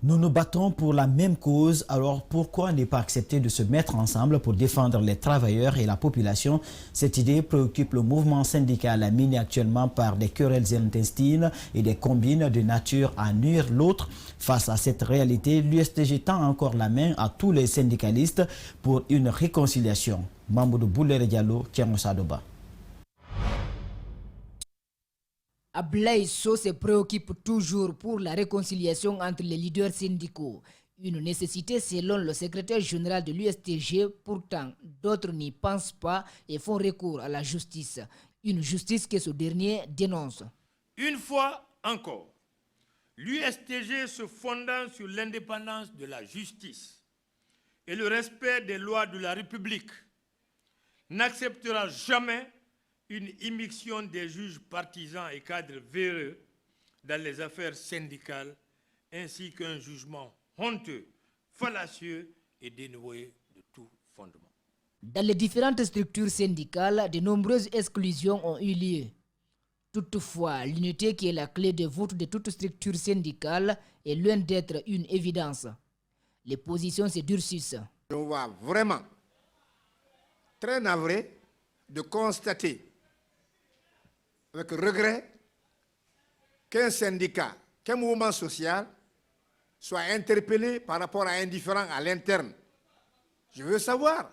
Nous nous battons pour la même cause, alors pourquoi ne pas accepter de se mettre ensemble pour défendre les travailleurs et la population? Cette idée préoccupe le mouvement syndical miné actuellement par des querelles intestines et des combines de nature à nuire l'autre. Face à cette réalité, l'USTG tend encore la main à tous les syndicalistes pour une réconciliation. Mamoudou Boulere Diallo, Kiamo Sadoba. Ablaye Sow se préoccupe toujours pour la réconciliation entre les leaders syndicaux. Une nécessité selon le secrétaire général de l'USTG, pourtant d'autres n'y pensent pas et font recours à la justice. Une justice que ce dernier dénonce. Une fois encore, l'USTG se fondant sur l'indépendance de la justice et le respect des lois de la République n'acceptera jamais une immixtion des juges partisans et cadres véreux dans les affaires syndicales, ainsi qu'un jugement honteux, fallacieux et dénué de tout fondement. Dans les différentes structures syndicales, de nombreuses exclusions ont eu lieu. Toutefois, l'unité qui est la clé de voûte de toute structure syndicale est loin d'être une évidence. Les positions se durcissent. On va vraiment très navré de constater avec regret qu'un syndicat, qu'un mouvement social soit interpellé par rapport à un différend à l'interne. Je veux savoir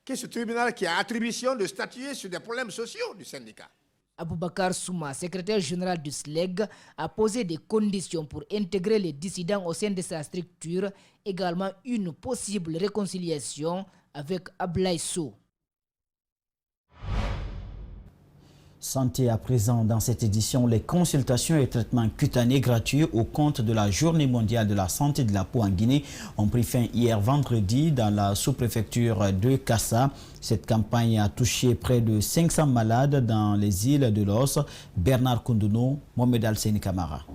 que ce tribunal qui a attribution de statuer sur des problèmes sociaux du syndicat. Aboubakar Souma, secrétaire général du SLEG, a posé des conditions pour intégrer les dissidents au sein de sa structure, également une possible réconciliation avec Ablaye Sow. Santé à présent dans cette édition, les consultations et traitements cutanés gratuits au compte de la Journée mondiale de la santé de la peau en Guinée ont pris fin hier vendredi dans la sous-préfecture de Kassa. Cette campagne a touché près de 500 malades dans les îles de Los. Bernard Koundouno, Mohamed Al-Seni Kamara.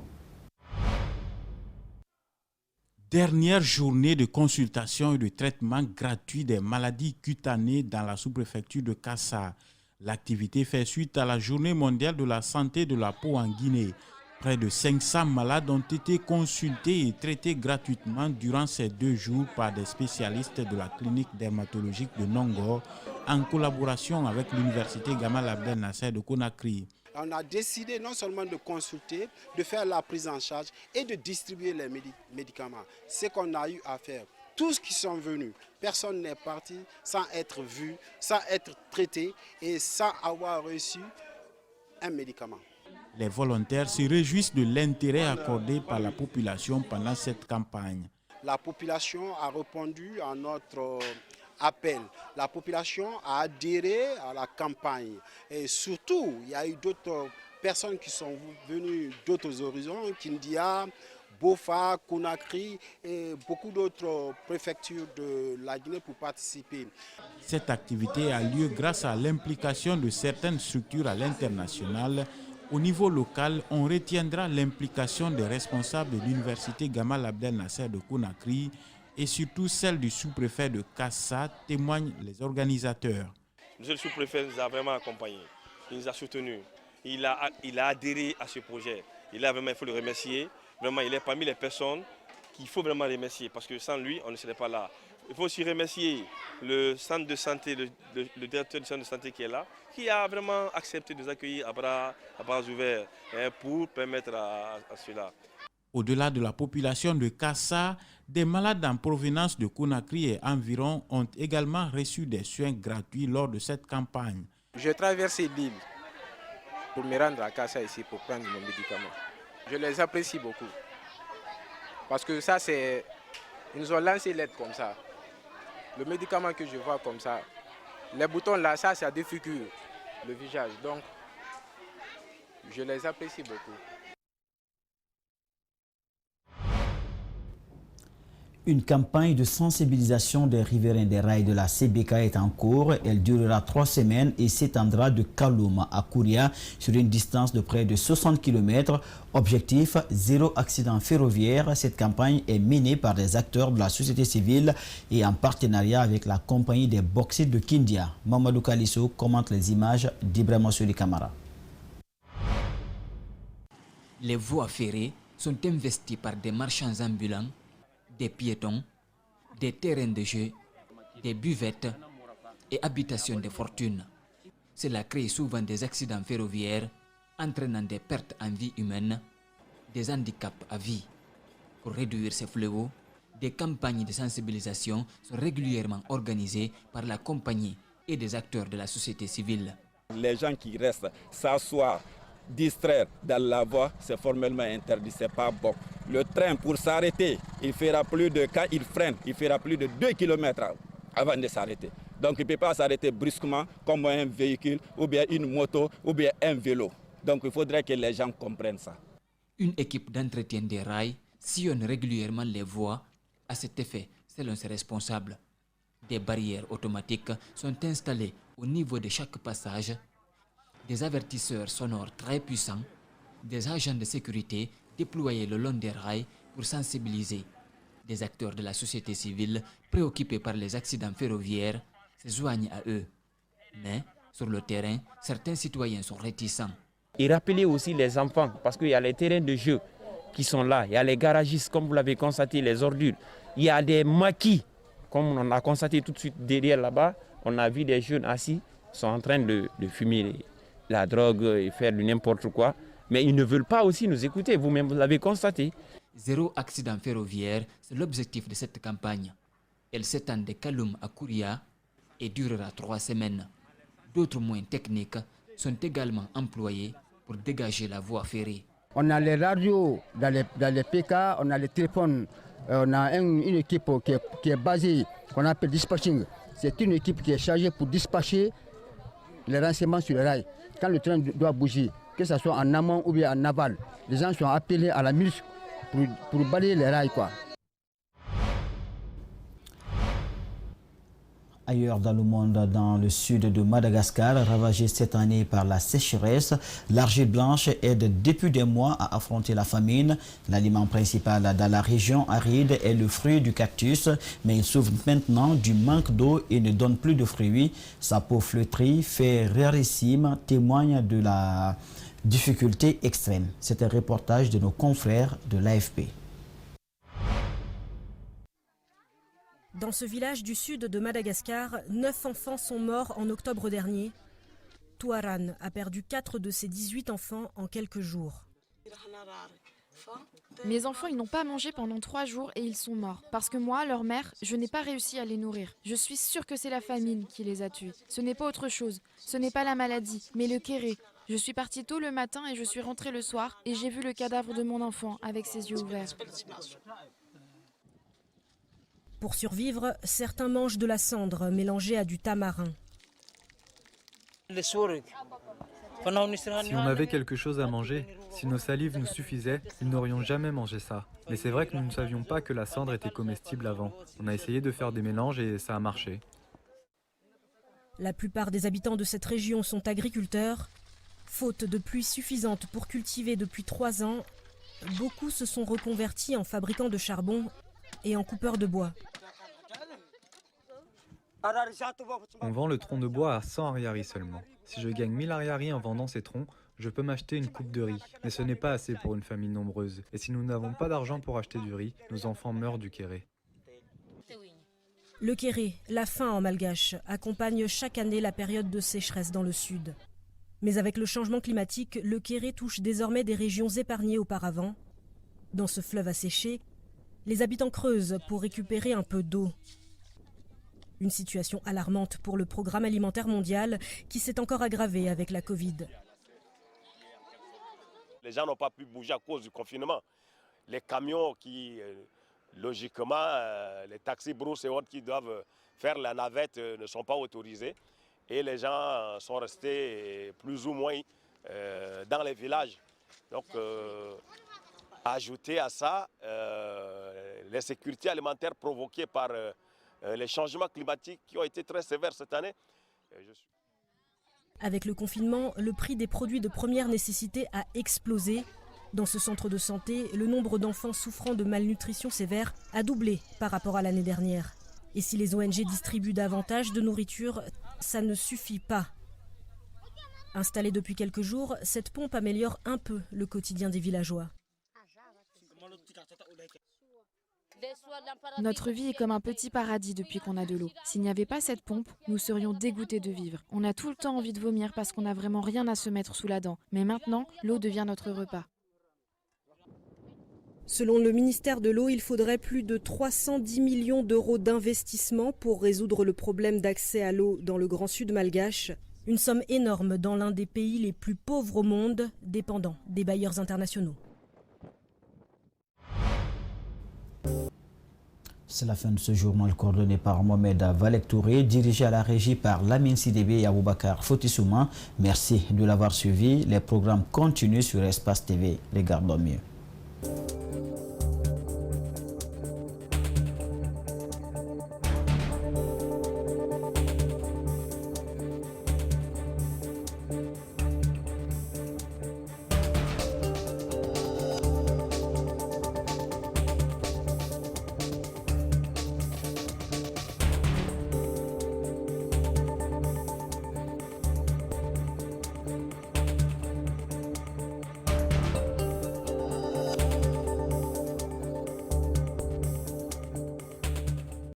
Dernière journée de consultation et de traitement gratuit des maladies cutanées dans la sous-préfecture de Kassa. L'activité fait suite à la Journée mondiale de la santé de la peau en Guinée. Près de 500 malades ont été consultés et traités gratuitement durant ces 2 jours par des spécialistes de la clinique dermatologique de Nongor en collaboration avec l'université Gamal Abdel Nasser de Conakry. On a décidé non seulement de consulter, de faire la prise en charge et de distribuer les médicaments. C'est ce qu'on a eu à faire. Tous qui sont venus, personne n'est parti sans être vu, sans être traité et sans avoir reçu un médicament. Les volontaires se réjouissent de l'intérêt accordé par la population pendant cette campagne. La population a répondu à notre appel. La population a adhéré à la campagne. Et surtout, il y a eu d'autres personnes qui sont venues d'autres horizons, Kindia, Bofa, Conakry et beaucoup d'autres préfectures de la Guinée pour participer. Cette activité a lieu grâce à l'implication de certaines structures à l'international. Au niveau local, on retiendra l'implication des responsables de l'université Gamal Abdel Nasser de Conakry et surtout celle du sous-préfet de Kassa, témoignent les organisateurs. Monsieur le sous-préfet nous a vraiment accompagnés, il nous a soutenus, il a adhéré à ce projet. Il faut le remercier. Vraiment, il est parmi les personnes qu'il faut vraiment remercier parce que sans lui, on ne serait pas là. Il faut aussi remercier le centre de santé, le directeur du centre de santé qui est là, qui a vraiment accepté de nous accueillir à bras ouverts pour permettre à cela. Au-delà de la population de Kassa, des malades en provenance de Conakry et environ ont également reçu des soins gratuits lors de cette campagne. J'ai traversé l'île pour me rendre à Kassa ici pour prendre mon médicament. Je les apprécie beaucoup. Parce que ça, c'est... Ils nous ont lancé l'aide comme ça. Le médicament que je vois comme ça, les boutons là, ça défigure le visage. Donc, je les apprécie beaucoup. Une campagne de sensibilisation des riverains des rails de la CBK est en cours. Elle durera 3 semaines et s'étendra de Kaloum à Kouria sur une distance de près de 60 km. Objectif, 0 accident ferroviaire. Cette campagne est menée par des acteurs de la société civile et en partenariat avec la compagnie des bauxites de Kindia. Mamadou Kalisso commente les images d'Ibrahima Souli Kamara. Les voies ferrées sont investis par des marchands ambulants, des piétons, des terrains de jeu, des buvettes et habitations de fortune. Cela crée souvent des accidents ferroviaires entraînant des pertes en vie humaine, des handicaps à vie. Pour réduire ces fléaux, des campagnes de sensibilisation sont régulièrement organisées par la compagnie et des acteurs de la société civile. Les gens qui restent s'asseoir, distraire dans la voie, c'est formellement interdit, c'est pas bon. Le train, pour s'arrêter, quand il freine, il fera plus de 2 km avant de s'arrêter. Donc il ne peut pas s'arrêter brusquement comme un véhicule, ou bien une moto, ou bien un vélo. Donc il faudrait que les gens comprennent ça. Une équipe d'entretien des rails sillonne régulièrement les voies à cet effet, selon ses responsables. Des barrières automatiques sont installées au niveau de chaque passage, des avertisseurs sonores très puissants, des agents de sécurité déployés le long des rails pour sensibiliser. Des acteurs de la société civile préoccupés par les accidents ferroviaires se joignent à eux. Mais, sur le terrain, certains citoyens sont réticents. Et rappeler aussi les enfants, parce qu'il y a les terrains de jeu qui sont là, il y a les garagistes, comme vous l'avez constaté, les ordures, il y a des maquis, comme on a constaté tout de suite derrière là-bas, on a vu des jeunes assis, sont en train de fumer la drogue et faire du n'importe quoi, mais ils ne veulent pas aussi nous écouter, vous-même vous l'avez constaté. Zéro accident ferroviaire, c'est l'objectif de cette campagne. Elle s'étend de Kaloum à Kouria et durera 3 semaines. D'autres moyens techniques sont également employés pour dégager la voie ferrée. On a les radios dans les PK, on a les téléphones, on a une équipe qui est basée, qu'on appelle dispatching. C'est une équipe qui est chargée pour dispatcher les renseignements sur les rails. Quand le train doit bouger, que ce soit en amont ou bien en aval, les gens sont appelés à la minute pour balayer les rails, quoi. Ailleurs dans le monde, dans le sud de Madagascar, ravagé cette année par la sécheresse, l'argile blanche aide depuis des mois à affronter la famine. L'aliment principal dans la région aride est le fruit du cactus, mais il souffre maintenant du manque d'eau et ne donne plus de fruits. Sa peau flétrie, fait rarissime, témoigne de la difficulté extrême. C'est un reportage de nos confrères de l'AFP. Dans ce village du sud de Madagascar, 9 enfants sont morts en octobre dernier. Touaran a perdu 4 de ses 18 enfants en quelques jours. Mes enfants, ils n'ont pas mangé pendant 3 jours et ils sont morts. Parce que moi, leur mère, je n'ai pas réussi à les nourrir. Je suis sûre que c'est la famine qui les a tués. Ce n'est pas autre chose. Ce n'est pas la maladie, mais le kéré. Je suis partie tôt le matin et je suis rentrée le soir et j'ai vu le cadavre de mon enfant avec ses yeux ouverts. Pour survivre, certains mangent de la cendre mélangée à du tamarin. Si on avait quelque chose à manger, si nos salives nous suffisaient, nous n'aurions jamais mangé ça. Mais c'est vrai que nous ne savions pas que la cendre était comestible avant. On a essayé de faire des mélanges et ça a marché. La plupart des habitants de cette région sont agriculteurs. Faute de pluie suffisante pour cultiver depuis 3 ans, beaucoup se sont reconvertis en fabricants de charbon et en coupeurs de bois. On vend le tronc de bois à 100 ariaris seulement. Si je gagne 1000 ariaris en vendant ces troncs, je peux m'acheter une coupe de riz. Mais ce n'est pas assez pour une famille nombreuse. Et si nous n'avons pas d'argent pour acheter du riz, nos enfants meurent du kéré. Le kéré, la faim en malgache, accompagne chaque année la période de sécheresse dans le sud. Mais avec le changement climatique, le kéré touche désormais des régions épargnées auparavant. Dans ce fleuve asséché, les habitants creusent pour récupérer un peu d'eau. Une situation alarmante pour le Programme alimentaire mondial qui s'est encore aggravé avec la Covid. Les gens n'ont pas pu bouger à cause du confinement. Les camions qui, logiquement, les taxis brousse et autres qui doivent faire la navette ne sont pas autorisés. Et les gens sont restés plus ou moins dans les villages. Donc, ajouter à ça l'insécurité alimentaire provoquée par les changements climatiques qui ont été très sévères cette année. Avec le confinement, le prix des produits de première nécessité a explosé. Dans ce centre de santé, le nombre d'enfants souffrant de malnutrition sévère a doublé par rapport à l'année dernière. Et si les ONG distribuent davantage de nourriture, ça ne suffit pas. Installée depuis quelques jours, cette pompe améliore un peu le quotidien des villageois. Notre vie est comme un petit paradis depuis qu'on a de l'eau. S'il n'y avait pas cette pompe, nous serions dégoûtés de vivre. On a tout le temps envie de vomir parce qu'on n'a vraiment rien à se mettre sous la dent. Mais maintenant, l'eau devient notre repas. Selon le ministère de l'eau, il faudrait plus de 310 millions d'euros d'investissement pour résoudre le problème d'accès à l'eau dans le Grand Sud malgache. Une somme énorme dans l'un des pays les plus pauvres au monde, dépendant des bailleurs internationaux. C'est la fin de ce journal coordonné par Mohamed Valek Touré, dirigé à la régie par Lamine Sidibé et Aboubakar Fotissouma. Merci de l'avoir suivi. Les programmes continuent sur Espace TV. Regardons mieux.